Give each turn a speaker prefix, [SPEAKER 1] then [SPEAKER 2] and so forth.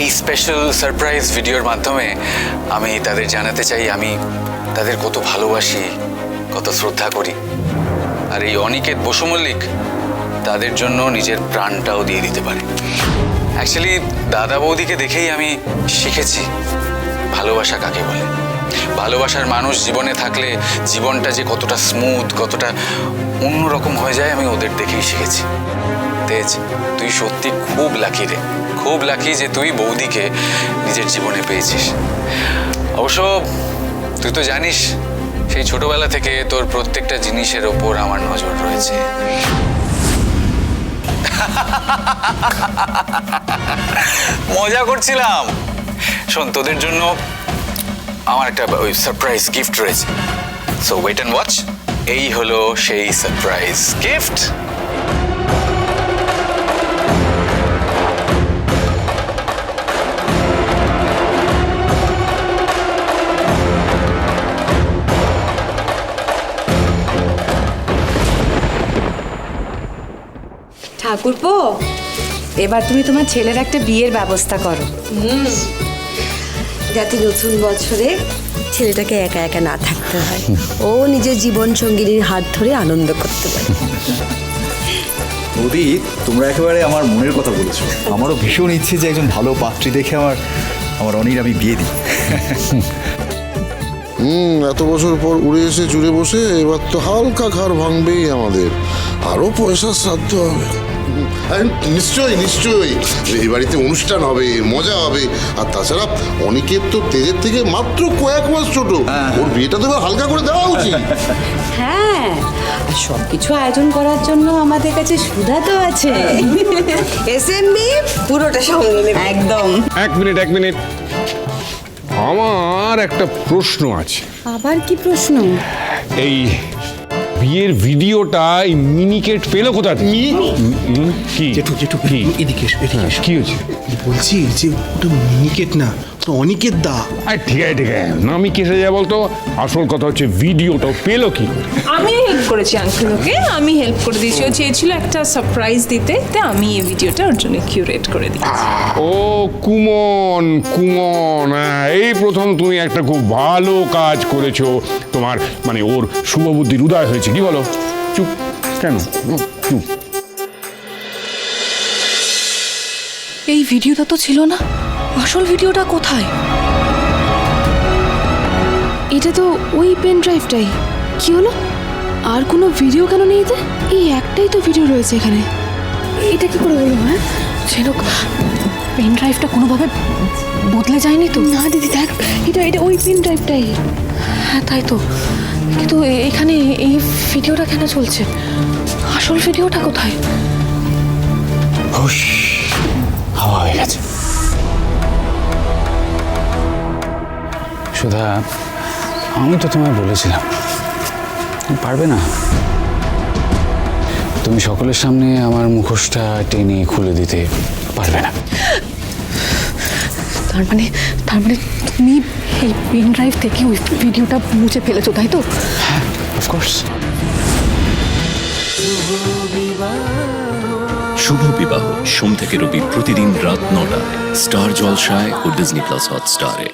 [SPEAKER 1] এই special surprise ভিডিওর মাধ্যমে আমি তাদের জানাতে চাই আমি তাদের কত ভালোবাসি, কত শ্রদ্ধা করি। আর এই অনিকেত বসু মল্লিক তাদের জন্য নিজের প্রাণটাও দিয়ে দিতে পারে। অ্যাকচুয়ালি দাদা বৌদিকে দেখেই আমি শিখেছি ভালোবাসা কাকে বলে। ভালোবাসার মানুষ জীবনে থাকলে জীবনটা যে কতটা স্মুথ, কতটা অন্যরকম হয়ে যায় আমি ওদের দেখেই শিখেছি। তেজ, তুই সত্যি খুব লাকি রে, খুব লাকি যে তুই বৌদিকে নিজের জীবনে পেয়েছিস। অবশ্য তুই তো জানিস সেই ছোটবেলা থেকে তোর প্রত্যেকটা জিনিসের ওপর আমার নজর রয়েছে। মজা করছিলাম। শোন, তোদের জন্য আমার একটা সারপ্রাইজ গিফট রয়েছে। So wait and watch. এই হলো সেই সারপ্রাইজ গিফট।
[SPEAKER 2] ঠাকুরপো, এবার তুমি তোমার ছেলের একটা বিয়ের ব্যবস্থা করো।
[SPEAKER 3] যাতে নতুন বছরে ছেলেটাকে একা একা না থাকতে হয়, ও নিজের জীবন সঙ্গিনীর হাত ধরে আনন্দ করতে পারে।
[SPEAKER 4] বৌদি, তোমরা একেবারে আমার মনের কথা বলেছো। আমারও ভীষণ ইচ্ছে যে একজন ভালো পাত্রী দেখে আমার অনির আমি বিয়ে দিই।
[SPEAKER 5] এত বছর পর উড়ে এসে জুড়ে বসে এবার তো হালকা ঘাড় ভাঙবেই আমাদের, আরো পয়সার শ্রাদ্ধ হবে। নিশ্চয়ই নিশ্চয়ই, এই বাড়িতে অনুষ্ঠান হবে, মজা হবে। আর তাছাড়া অনিকেত তো তেজের থেকে মাত্র কয়েক মাস ছোট, ওর বিয়েটা তো এবার হালকা করে দেওয়া উচিত।
[SPEAKER 2] হ্যাঁ, আর সবকিছু আয়োজন করার জন্য আমাদের কাছে সুধা তো আছে।
[SPEAKER 3] এসএমবি পুরোটা সামলে নেবে
[SPEAKER 2] একদম।
[SPEAKER 6] এক মিনিট, আমার একটা প্রশ্ন আছে।
[SPEAKER 2] আবার কি প্রশ্ন?
[SPEAKER 6] এই বিয়ের ভিডিওটা এই মিনিকেট পেলো কোথা থেকে? কি
[SPEAKER 7] জেঠু
[SPEAKER 6] কি
[SPEAKER 7] এদিকে এসো, এদিকে এসো।
[SPEAKER 6] কি হয়েছে?
[SPEAKER 7] বলছি যে ওটা মিনিকেট না, ওটা অনিকেত দা।
[SPEAKER 6] আরে ঠিক আছে, নামি কেসে যায় বলতো। আসল কথা হচ্ছে ভিডিওটা পেলো কি করে?
[SPEAKER 8] আমি হেল্প করেছি আঙ্কেল ওকে, আমি হেল্প করে দিয়েছি। ও চেয়েছিল একটা সারপ্রাইজ দিতে, তাই আমি এই ভিডিওটা ওর জন্য কিউরেট করে দিয়েছি।
[SPEAKER 6] ও কুমন, এই প্রথম তুমি একটা খুব ভালো কাজ করেছো। তোমার মানে ওর শুভ বুদ্ধির উদয় হয়েছে, কি বলো? চুপ কেন? চুপ।
[SPEAKER 9] এই ভিডিওটা তো ছিল না, আসল ভিডিওটা কোথায়? এটা তো ওই পেন ড্রাইভটাই। কি হলো? আর কোনো ভিডিও কেন নেই? এই একটাই তো ভিডিও রয়েছে এখানে। এটা কি করে হলো? হ্যাঁ, ঝিনুক, পেন ড্রাইভটা কোনোভাবে বদলে যায়নি তো? না দিদি, দেখ, এটা ওই পেন ড্রাইভটাই। হ্যাঁ তাই তো, কিন্তু এখানে এই ভিডিওটা কেন চলছে? আসল ভিডিওটা কোথায়?
[SPEAKER 1] হাওয়া হয়ে গেছে। সুধা, আমি তো তোমায় বলেছিলাম পারবে না। তুমি সকলের সামনে আমার মুখোশটা টেনে খুলে দিতে পারবে না।
[SPEAKER 9] তার মানে তুমি এই পেন ড্রাইভ থেকে ওই ভিডিওটা মুছে ফেলেছো, তাই তো?
[SPEAKER 1] হ্যাঁ, অফকোর্স।
[SPEAKER 10] শুভ বিবাহ সোম থেকে রবি প্রতিদিন রাত ৯টায় স্টার জলসায় ও ডিজনি প্লাস হটস্টারে।